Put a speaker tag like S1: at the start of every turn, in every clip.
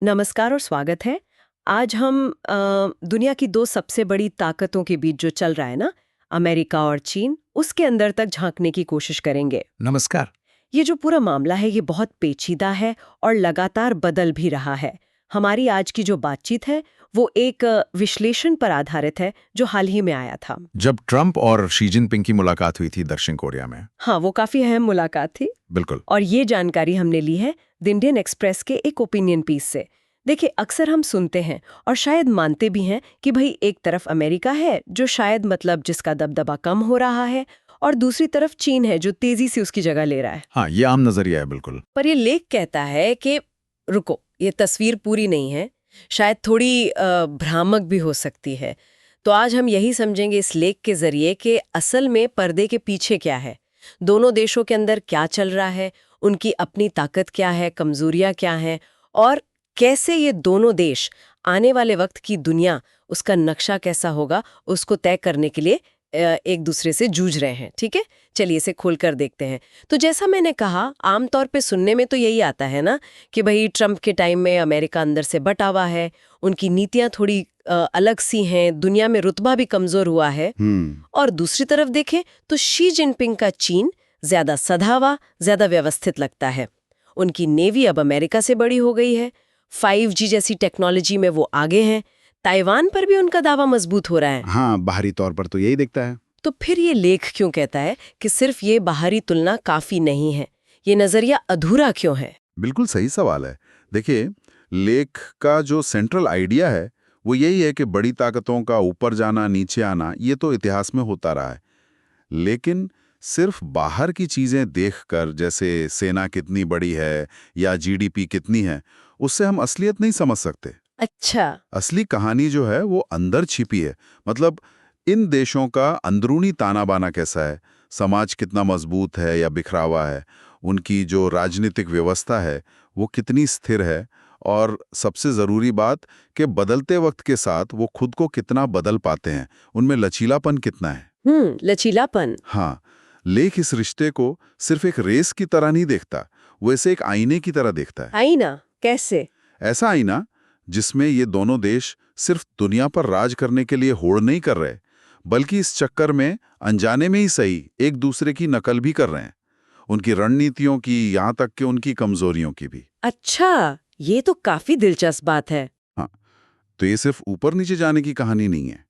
S1: नमस्कार और स्वागत है। आज हम दुनिया की दो सबसे बड़ी ताकतों के बीच जो चल रहा है ना, अमेरिका और चीन, उसके अंदर तक झांकने की कोशिश करेंगे।
S2: नमस्कार।
S1: ये जो पूरा मामला है ये बहुत पेचीदा है और लगातार बदल भी रहा है। हमारी आज की जो बातचीत है वो एक विश्लेषण पर आधारित है जो हाल ही में आया था।
S2: जब ट्रंप और शी जिनपिंग की मुलाकात हुई थी दक्षिण कोरिया में।
S1: हाँ, वो काफी अहम मुलाकात थी।
S2: बिल्कुल।
S1: और ये जानकारी हमने ली है द इंडियन एक्सप्रेस के एक ओपिनियन पीस से। देखिए, अक्सर हम सुनते हैं और शायद मानते भी हैं कि भाई एक तरफ अमेरिका है जो शायद मतलब जिसका दबदबा कम हो रहा है, और दूसरी तरफ चीन है जो तेजी से उसकी जगह ले रहा है।
S2: हाँ, ये आम नजरिया है बिल्कुल।
S1: पर ये लेख कहता है कि रुको, ये तस्वीर पूरी नहीं है, शायद थोड़ी भ्रामक भी हो सकती है। तो आज हम यही समझेंगे इस लेख के जरिए कि असल में पर्दे के पीछे क्या है, दोनों देशों के अंदर क्या चल रहा है, उनकी अपनी ताकत क्या है, कमजोरियां क्या हैं, और कैसे ये दोनों देश आने वाले वक्त की दुनिया, उसका नक्शा कैसा होगा, उसको तय करने के लिए एक दूसरे से जूझ रहे हैं। ठीक है, चलिए इसे खोलकर देखते हैं। तो जैसा मैंने कहा, आमतौर पे सुनने में तो यही आता है ना कि भाई ट्रंप के टाइम में अमेरिका अंदर से बटा हुआ है, उनकी नीतियां थोड़ी अलग सी हैं, दुनिया में रुतबा भी कमजोर हुआ है। और दूसरी तरफ देखें तो शी जिनपिंग का चीन ज्यादा सधा, ज्यादा व्यवस्थित लगता है। उनकी नेवी अब अमेरिका से बड़ी हो गई है, 5G जैसी टेक्नोलॉजी में वो आगे हैं, ताइवान पर भी उनका दावा मजबूत हो रहा है।
S2: हाँ, बाहरी तौर पर तो यही दिखता है।
S1: तो फिर ये लेख क्यों कहता है कि सिर्फ ये बाहरी तुलना काफी नहीं है? ये नजरिया अधूरा क्यों है?
S3: बिल्कुल सही सवाल है। देखिए, लेख का जो सेंट्रल आइडिया है वो यही है कि बड़ी ताकतों का ऊपर जाना नीचे आना ये तो इतिहास में होता रहा है। लेकिन सिर्फ बाहर की चीजें देखकर, जैसे सेना कितनी बड़ी है या जीडीपी कितनी है, उससे हम असलियत नहीं समझ सकते।
S1: अच्छा।
S3: असली कहानी जो है वो अंदर छिपी है। मतलब इन देशों का अंदरूनी ताना बाना कैसा है, समाज कितना मजबूत है या बिखरा हुआ है, उनकी जो राजनीतिक व्यवस्था है वो कितनी स्थिर है, और सबसे ज़रूरी बात कि बदलते वक्त के साथ वो खुद को कितना बदल पाते हैं, उनमें लचीलापन कितना है।
S1: लचीलापन।
S3: हाँ, लेख इस रिश्ते को सिर्फ एक रेस की तरह नहीं देखता, वो इसे एक आईने की तरह देखता है।
S1: आईना कैसे?
S3: ऐसा आईना जिसमें ये दोनों देश सिर्फ दुनिया पर राज करने के लिए होड़ नहीं कर रहे, बल्कि इस चक्कर में अनजाने में ही सही एक दूसरे की नकल भी कर रहे हैं, उनकी रणनीतियों की, यहाँ तक कि उनकी कमजोरियों की भी।
S1: अच्छा, ये तो काफी दिलचस्प बात है।
S3: हाँ, तो ये सिर्फ ऊपर नीचे जाने की कहानी नहीं है,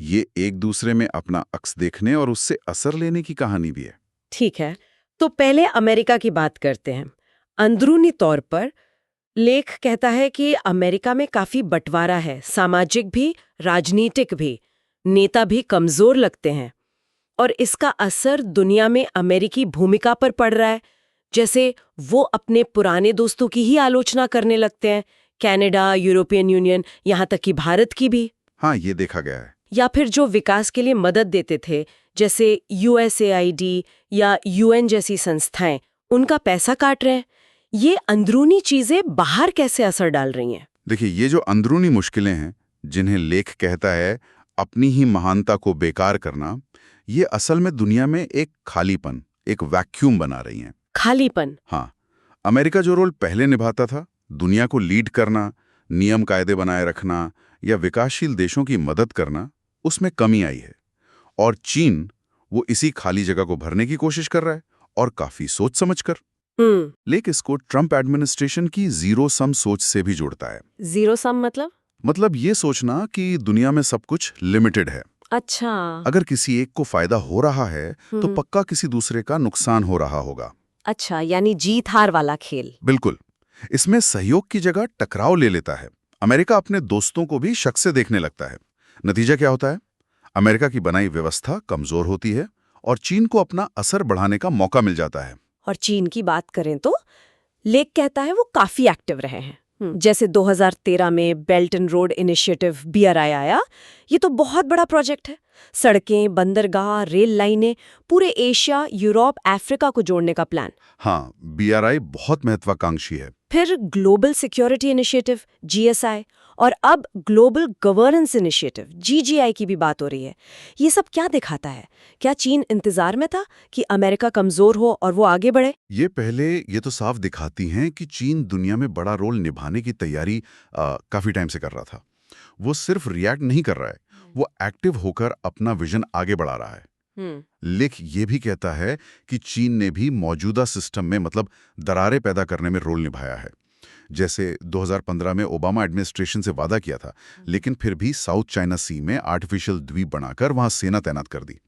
S3: ये एक दूसरे में अपना अक्स देखने और उससे असर लेने की कहानी भी है।
S1: ठीक है, तो पहले अमेरिका की बात करते हैं। अंदरूनी तौर पर लेख कहता है कि अमेरिका में काफी बंटवारा है, सामाजिक भी, राजनीतिक भी, नेता भी कमजोर लगते हैं, और इसका असर दुनिया में अमेरिकी भूमिका पर पड़ रहा है। जैसे वो अपने पुराने दोस्तों की ही आलोचना करने लगते हैं, कनाडा, यूरोपियन यूनियन, यहाँ तक कि भारत की भी।
S3: हाँ, ये देखा गया है।
S1: या फिर जो विकास के लिए मदद देते थे, जैसे USAID या UN जैसी संस्थाएं, उनका पैसा काट रहे हैं। ये अंदरूनी चीजें बाहर कैसे असर डाल रही हैं?
S3: देखिए, ये जो अंदरूनी मुश्किलें हैं जिन्हें लेख कहता है अपनी ही महानता को बेकार करना, ये असल में दुनिया में एक खालीपन, एक वैक्यूम बना रही हैं।
S1: खालीपन।
S3: हाँ, अमेरिका जो रोल पहले निभाता था, दुनिया को लीड करना, नियम कायदे बनाए रखना या विकासशील देशों की मदद करना, उसमें कमी आई है। और चीन वो इसी खाली जगह को भरने की कोशिश कर रहा है, और काफी सोच समझकर। लेकिन इसको ट्रंप एडमिनिस्ट्रेशन की जीरो सम सोच से भी जोड़ता है।
S1: जीरो सम
S3: मतलब ये सोचना कि दुनिया में सब कुछ लिमिटेड है।
S1: अच्छा।
S3: अगर किसी एक को फायदा हो रहा है तो पक्का किसी दूसरे का नुकसान हो रहा होगा।
S1: अच्छा, यानी जीत हार वाला खेल।
S3: बिल्कुल। इसमें सहयोग की जगह टकराव ले लेता है। अमेरिका अपने दोस्तों को भी शक से देखने लगता है। नतीजा क्या होता है? अमेरिका की बनाई व्यवस्था कमजोर होती है और चीन को अपना असर बढ़ाने का मौका मिल जाता है।
S1: और चीन की बात करें तो लेख कहता है वो काफी एक्टिव रहे हैं। जैसे 2013 में belt and road initiative BRI आया। ये तो बहुत बड़ा प्रोजेक्ट है। सड़कें, बंदरगाह, रेल लाइनें, पूरे एशिया, यूरोप, अफ्रीका को जोड़ने का प्लान।
S3: हाँ, BRI बहुत महत्वाकांक्षी है।
S4: फिर ग्लोबल सिक्योरिटी इनिशिएटिव GSI और अब ग्लोबल गवर्नेंस इनिशिएटिव GGI की भी बात हो रही है। ये सब क्या दिखाता है? क्या चीन इंतजार में था कि अमेरिका कमजोर हो और वो आगे बढ़े?
S3: ये तो साफ दिखाती हैं कि चीन दुनिया में बड़ा रोल निभाने की तैयारी काफी टाइम से कर रहा था। वो सिर्फ रिएक्ट नहीं कर रहा है, वो एक्टिव होकर अपना विजन आगे बढ़ा रहा है। लेख ये भी कहता है कि चीन ने भी मौजूदा सिस्टम में मतलब दरारें पैदा करने में रोल निभाया है। जैसे 2015 में ओबामा एडमिनिस्ट्रेशन से वादा किया था, लेकिन फिर भी साउथ चाइना सी में आर्टिफिशियल द्वीप बनाकर वहां सेना तैनात कर दी।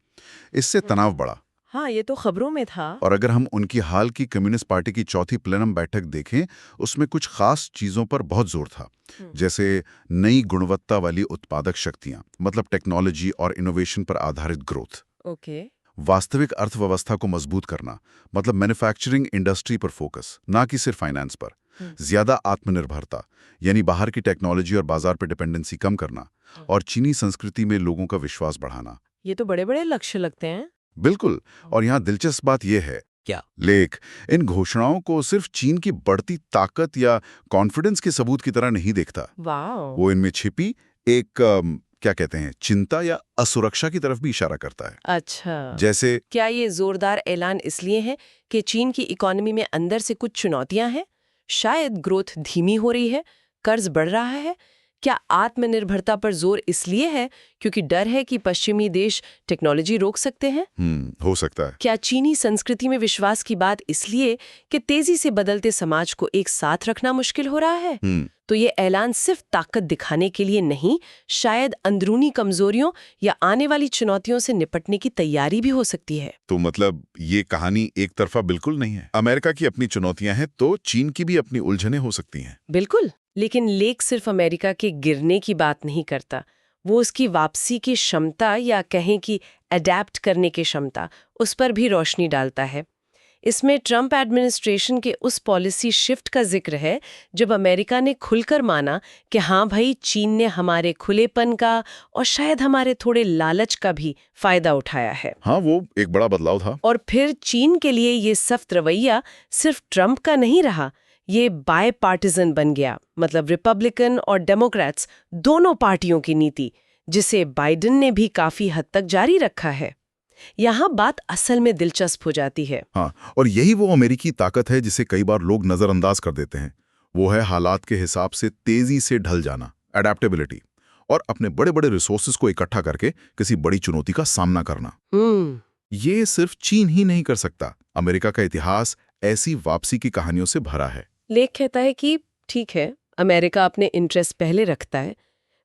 S3: इससे तनाव बढ़ा।
S1: हाँ, ये तो खबरों में था।
S3: और अगर हम उनकी हाल की कम्युनिस्ट पार्टी की चौथी प्लेनम बैठक देखें, उसमें कुछ खास चीजों पर बहुत जोर था, जैसे नई गुणवत्ता वाली उत्पादक शक्तियां, मतलब टेक्नोलॉजी और इनोवेशन पर आधारित ग्रोथ।
S1: ओके।
S3: वास्तविक अर्थव्यवस्था को मजबूत करना, मतलब मैन्युफैक्चरिंग इंडस्ट्री पर फोकस, ना कि सिर्फ फाइनेंस पर। ज्यादा आत्मनिर्भरता, यानी बाहर की टेक्नोलॉजी और बाजार पर डिपेंडेंसी कम करना, और चीनी संस्कृति में लोगों का विश्वास बढ़ाना।
S1: ये तो बड़े बड़े लक्ष्य लगते हैं।
S3: बिल्कुल। और यहाँ दिलचस्प बात यह है,
S1: क्या
S3: लेख इन घोषणाओं को सिर्फ चीन की बढ़ती ताकत या कॉन्फिडेंस के सबूत की तरह नहीं देखता।
S1: वाह।
S3: वो इनमें छिपी एक क्या कहते हैं, चिंता या असुरक्षा की तरफ भी इशारा करता है।
S1: अच्छा,
S3: जैसे
S1: क्या ये जोरदार ऐलान इसलिए है कि चीन की इकोनॉमी में अंदर से कुछ चुनौतियां हैं? शायद ग्रोथ धीमी हो रही है, कर्ज बढ़ रहा है। क्या आत्मनिर्भरता पर जोर इसलिए है क्योंकि डर है कि पश्चिमी देश टेक्नोलॉजी रोक सकते हैं?
S3: हो सकता है।
S1: क्या चीनी संस्कृति में विश्वास की बात इसलिए कि तेजी से बदलते समाज को एक साथ रखना मुश्किल हो रहा है? तो ये ऐलान सिर्फ ताकत दिखाने के लिए नहीं, शायद अंदरूनी कमजोरियों या आने वाली चुनौतियों से निपटने की तैयारी भी हो सकती है।
S3: तो मतलब ये कहानी एक तरफा बिल्कुल नहीं है। अमेरिका की अपनी चुनौतियां हैं, तो चीन की भी अपनी उलझनें हो सकती हैं।
S1: बिल्कुल, लेकिन लेख सिर्फ अमेरिका के गिरने की बात नहीं करता। वो उसकी वापसी की क्षमता या कहें कि अडैप्ट करने की क्षमता, उस पर भी रोशनी डालता है। इसमें ट्रंप एडमिनिस्ट्रेशन के उस पॉलिसी शिफ्ट का जिक्र है जब अमेरिका ने खुलकर माना कि हाँ भाई, चीन ने हमारे खुलेपन का और शायद हमारे थोड़े लालच का भी फायदा उठाया है।
S3: हाँ, वो एक बड़ा बदलाव था।
S1: और फिर चीन के लिए ये सख्त रवैया सिर्फ ट्रंप का नहीं रहा, ये बाय पार्टिजन बन गया, मतलब रिपब्लिकन और डेमोक्रेट्स दोनों पार्टियों की नीति, जिसे बाइडेन ने भी काफी हद तक जारी रखा है। यहाँ बात असल में दिलचस्प हो जाती है।
S3: हाँ, और यही वो अमेरिकी ताकत है जिसे कई बार लोग नजरअंदाज कर देते हैं। वो है हालात के हिसाब से तेजी से ढल जाना, अडेप्टेबिलिटी, और अपने बड़े बड़े रिसोर्सेज को इकट्ठा करके किसी बड़ी चुनौती का सामना करना। ये सिर्फ चीन ही नहीं कर सकता। अमेरिका का इतिहास ऐसी वापसी की कहानियों से भरा है।
S1: लेख कहता है कि ठीक है, अमेरिका अपने इंटरेस्ट पहले रखता है,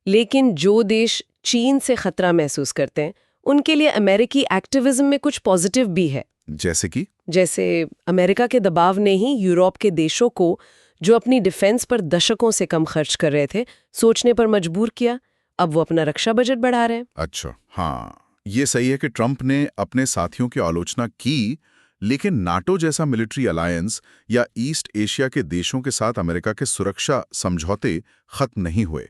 S1: लेकिन जो देश चीन से खतरा महसूस करते हैं उनके लिए अमेरिकी एक्टिविज्म में कुछ पॉजिटिव भी है। जैसे अमेरिका के दबाव ने ही यूरोप के देशों को, जो अपनी डिफेंस पर दशकों से कम खर्च कर रहे थे, सोचने पर मजबूर किया। अब वो अपना रक्षा बजट बढ़ा रहे हैं।
S3: अच्छा, हाँ, ये सही है कि ट्रंप ने अपने साथियों की आलोचना की, लेकिन नाटो जैसा मिलिट्री अलायंस या ईस्ट एशिया के देशों के साथ अमेरिका के सुरक्षा समझौते खत्म नहीं हुए,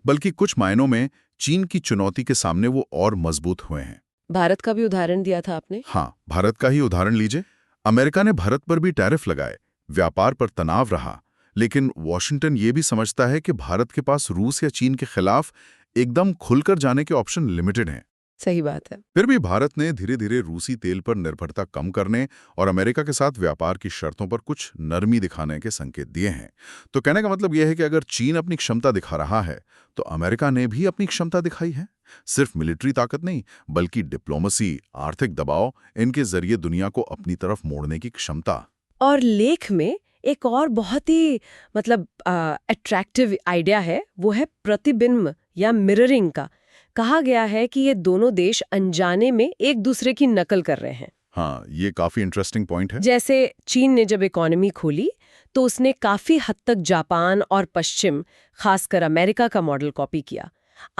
S3: बल्कि कुछ मायनों में चीन की चुनौती के सामने वो और मजबूत हुए हैं।
S1: भारत का भी उदाहरण दिया था आपने।
S3: हाँ, भारत का ही उदाहरण लीजिए। अमेरिका ने भारत पर भी टैरिफ लगाए, व्यापार पर तनाव रहा, लेकिन वॉशिंगटन ये भी समझता है कि भारत के पास रूस या चीन के खिलाफ एकदम खुलकर जाने के ऑप्शन लिमिटेड हैं।
S1: सही बात है।
S3: फिर भी भारत ने धीरे धीरे रूसी तेल पर निर्भरता कम करने और अमेरिका के साथ व्यापार की शर्तों पर कुछ नरमी दिखाने के संकेत दिए हैं। तो कहने का मतलब यह है कि अगर चीन अपनी क्षमता दिखा रहा है, तो अमेरिका ने भी अपनी क्षमता दिखाई है। सिर्फ मिलिट्री ताकत नहीं, बल्कि डिप्लोमेसी, आर्थिक दबाव, इनके जरिए दुनिया को अपनी तरफ मोड़ने की क्षमता।
S1: और लेख में एक और बहुत ही अट्रैक्टिव आइडिया है, वो है प्रतिबिंब या मिररिंग का। कहा गया है कि ये दोनों देश अनजाने में एक दूसरे की नकल कर रहे हैं।
S3: हाँ, ये काफी इंटरेस्टिंग पॉइंट है।
S1: जैसे चीन ने जब इकोनॉमी खोली तो उसने काफी हद तक जापान और पश्चिम, खासकर अमेरिका का मॉडल कॉपी किया।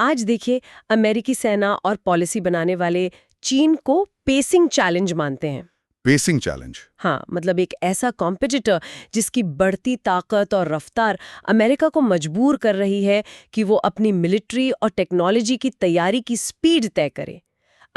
S1: आज देखिए, अमेरिकी सेना और पॉलिसी बनाने वाले चीन को पेसिंग चैलेंज मानते हैं।
S3: Pacing challenge?
S1: हाँ, मतलब एक ऐसा कॉम्पिटिटर जिसकी बढ़ती ताकत और रफ्तार अमेरिका को मजबूर कर रही है कि वो अपनी मिलिट्री और टेक्नोलॉजी की तैयारी की स्पीड तय करे।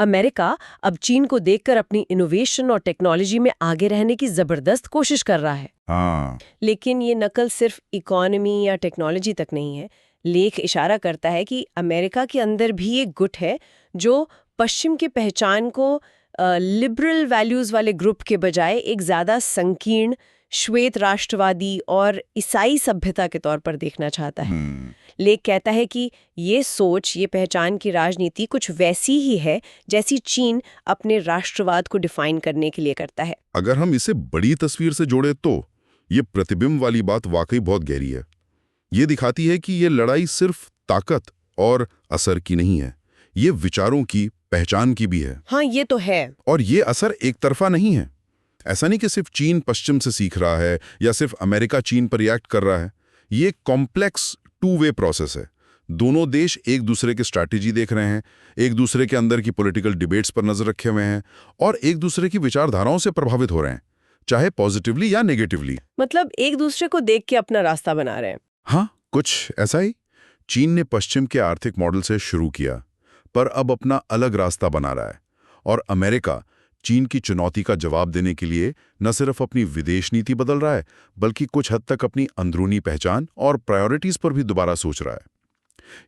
S4: अमेरिका अब चीन को देखकर अपनी इनोवेशन और टेक्नोलॉजी में आगे रहने की जबरदस्त कोशिश कर रहा है।
S3: हाँ,
S4: लेकिन ये नकल सिर्फ इकोनॉमी या टेक्नोलॉजी तक नहीं है। लेख इशारा करता है कि अमेरिका के अंदर भी एक गुट है जो पश्चिम की पहचान को लिबरल वैल्यूज वाले ग्रुप के बजाय एक ज्यादा संकीर्ण, श्वेत राष्ट्रवादी और ईसाई सभ्यता के तौर पर देखना चाहता है। लेख कहता है कि ये सोच, ये पहचान की राजनीति कुछ वैसी ही है जैसी चीन अपने राष्ट्रवाद को डिफाइन करने के लिए करता है।
S5: अगर हम इसे बड़ी तस्वीर से जोड़े तो ये प्रतिबिंब वाली बात वाकई बहुत गहरी है। ये दिखाती है कि ये लड़ाई सिर्फ ताकत और असर की नहीं है, ये विचारों की, पहचान की भी है।
S4: हाँ, ये तो है।
S5: और ये असर एक तरफा नहीं है। ऐसा नहीं कि सिर्फ चीन पश्चिम से सीख रहा है या सिर्फ अमेरिका चीन पर रिएक्ट कर रहा है। ये एक कॉम्प्लेक्स टू वे प्रोसेस है। दोनों देश एक दूसरे की स्ट्रैटेजी देख रहे हैं, एक दूसरे के अंदर की पॉलिटिकल डिबेट्स पर नजर रखे हुए हैं और एक दूसरे की विचारधाराओं से प्रभावित हो रहे हैं, चाहे पॉजिटिवली या नेगेटिवली।
S4: मतलब एक दूसरे को देख के अपना रास्ता बना रहे हैं।
S5: हाँ, कुछ ऐसा ही। चीन ने पश्चिम के आर्थिक मॉडल से शुरू किया, पर अब अपना अलग रास्ता बना रहा है। और अमेरिका चीन की चुनौती का जवाब देने के लिए न सिर्फ अपनी विदेश नीति बदल रहा है, बल्कि कुछ हद तक अपनी अंदरूनी पहचान और प्रायोरिटीज पर भी दोबारा सोच रहा है।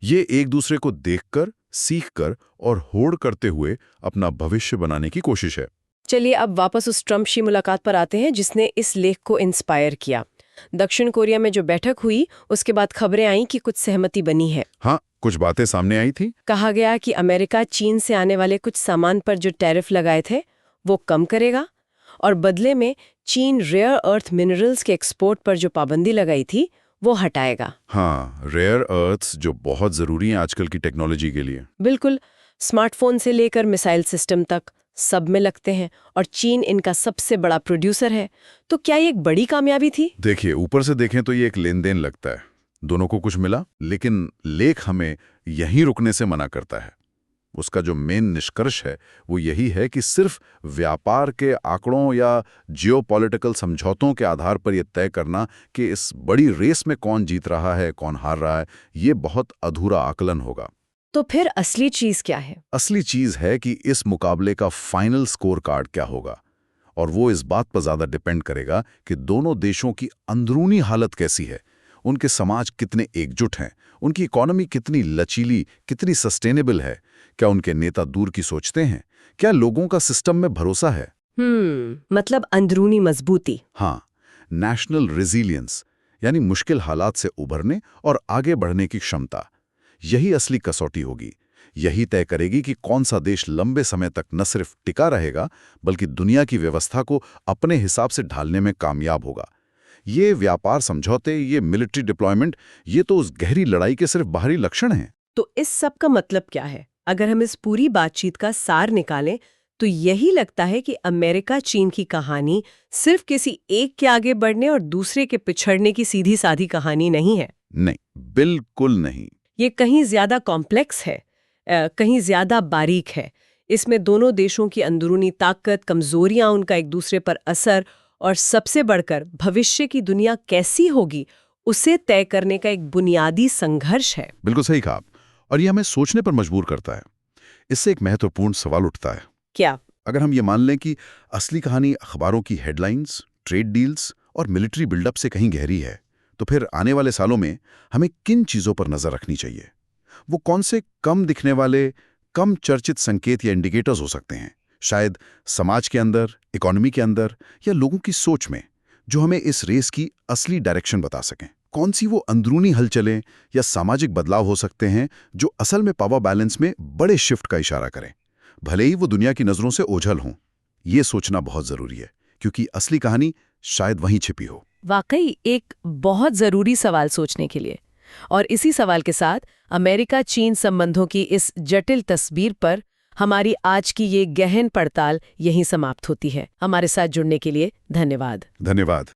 S5: ये एक दूसरे को देखकर, सीखकर और होड़ करते हुए अपना भविष्य बनाने की कोशिश है।
S4: चलिए अब वापस उस ट्रंप की मुलाकात पर आते हैं जिसने इस लेख को इंस्पायर किया। दक्षिण कोरिया में जो बैठक हुई उसके बाद खबरें आईं कि कुछ सहमति बनी है।
S5: हाँ, कुछ बातें सामने आई थी।
S4: कहा गया कि अमेरिका चीन से आने वाले कुछ सामान पर जो टैरिफ लगाए थे वो कम करेगा और बदले में चीन रेयर अर्थ मिनरल्स के एक्सपोर्ट पर जो पाबंदी लगाई थी वो हटाएगा।
S5: हाँ, रेयर अर्थ्स जो बहुत जरूरी हैं आजकल की टेक्नोलॉजी के लिए।
S4: बिल्कुल, स्मार्टफोन से लेकर मिसाइल सिस्टम तक सब में लगते हैं और चीन इनका सबसे बड़ा प्रोड्यूसर है। तो क्या ये एक बड़ी कामयाबी थी?
S5: देखिए, ऊपर से देखें तो ये एक लेन देन लगता है, दोनों को कुछ मिला, लेकिन लेख हमें यहीं रुकने से मना करता है। उसका जो मेन निष्कर्ष है वो यही है कि सिर्फ व्यापार के आंकड़ों या जियोपॉलिटिकल समझौतों के आधार पर यह तय करना कि इस बड़ी रेस में कौन जीत रहा है, कौन हार रहा है, ये बहुत अधूरा आकलन होगा।
S4: तो फिर असली चीज क्या है?
S5: असली चीज है कि इस मुकाबले का फाइनल स्कोर कार्ड क्या होगा, और वो इस बात पर ज्यादा डिपेंड करेगा कि दोनों देशों की अंदरूनी हालत कैसी है, उनके समाज कितने एकजुट हैं, उनकी इकोनॉमी कितनी लचीली, कितनी सस्टेनेबल है, क्या उनके नेता दूर की सोचते हैं, क्या लोगों का सिस्टम में भरोसा है।
S4: मतलब अंदरूनी मजबूती।
S5: हाँ, नेशनल रेजिलियंस, यानी मुश्किल हालात से उभरने और आगे बढ़ने की क्षमता। यही असली कसौटी होगी। यही तय करेगी कि कौन सा देश लंबे समय तक न सिर्फ टिका रहेगा बल्कि दुनिया की व्यवस्था को अपने हिसाब से ढालने में कामयाब होगा। ये व्यापार समझौते, ये मिलिट्री डिप्लॉयमेंट, ये तो उस गहरी लड़ाई के सिर्फ बाहरी लक्षण हैं।
S4: तो इस सब का मतलब क्या है? अगर हम इस पूरी बातचीत का सार निकालें तो यही लगता है कि अमेरिका चीन की कहानी सिर्फ किसी एक के आगे बढ़ने और दूसरे के पिछड़ने की सीधी साधी कहानी नहीं है।
S5: नहीं, बिल्कुल नहीं।
S4: ये कहीं ज्यादा कॉम्प्लेक्स है, कहीं ज्यादा बारीक है। इसमें दोनों देशों की अंदरूनी ताकत, कमजोरियां, उनका एक दूसरे पर असर और सबसे बढ़कर भविष्य की दुनिया कैसी होगी उसे तय करने का एक बुनियादी संघर्ष है।
S5: बिल्कुल सही कहा, और ये हमें सोचने पर मजबूर करता है। इससे एक महत्वपूर्ण सवाल उठता है।
S4: क्या?
S5: अगर हम ये मान लें कि असली कहानी अखबारों की हेडलाइंस, ट्रेड डील्स और मिलिट्री बिल्डअप से कहीं गहरी है, तो फिर आने वाले सालों में हमें किन चीजों पर नजर रखनी चाहिए? वो कौन से कम दिखने वाले, कम चर्चित संकेत या इंडिकेटर्स हो सकते हैं, शायद समाज के अंदर, इकोनॉमी के अंदर या लोगों की सोच में, जो हमें इस रेस की असली डायरेक्शन बता सकें? कौन सी वो अंदरूनी हलचलें या सामाजिक बदलाव हो सकते हैं जो असल में पावर बैलेंस में बड़े शिफ्ट का इशारा करें, भले ही वो दुनिया की नजरों से ओझल हों? ये सोचना बहुत जरूरी है, क्योंकि असली कहानी शायद वहीं छिपी हो।
S6: वाकई एक बहुत जरूरी सवाल सोचने के लिए। और इसी सवाल के साथ अमेरिका चीन संबंधों की इस जटिल तस्वीर पर हमारी आज की ये गहन पड़ताल यहीं समाप्त होती है। हमारे साथ जुड़ने के लिए धन्यवाद।
S5: धन्यवाद।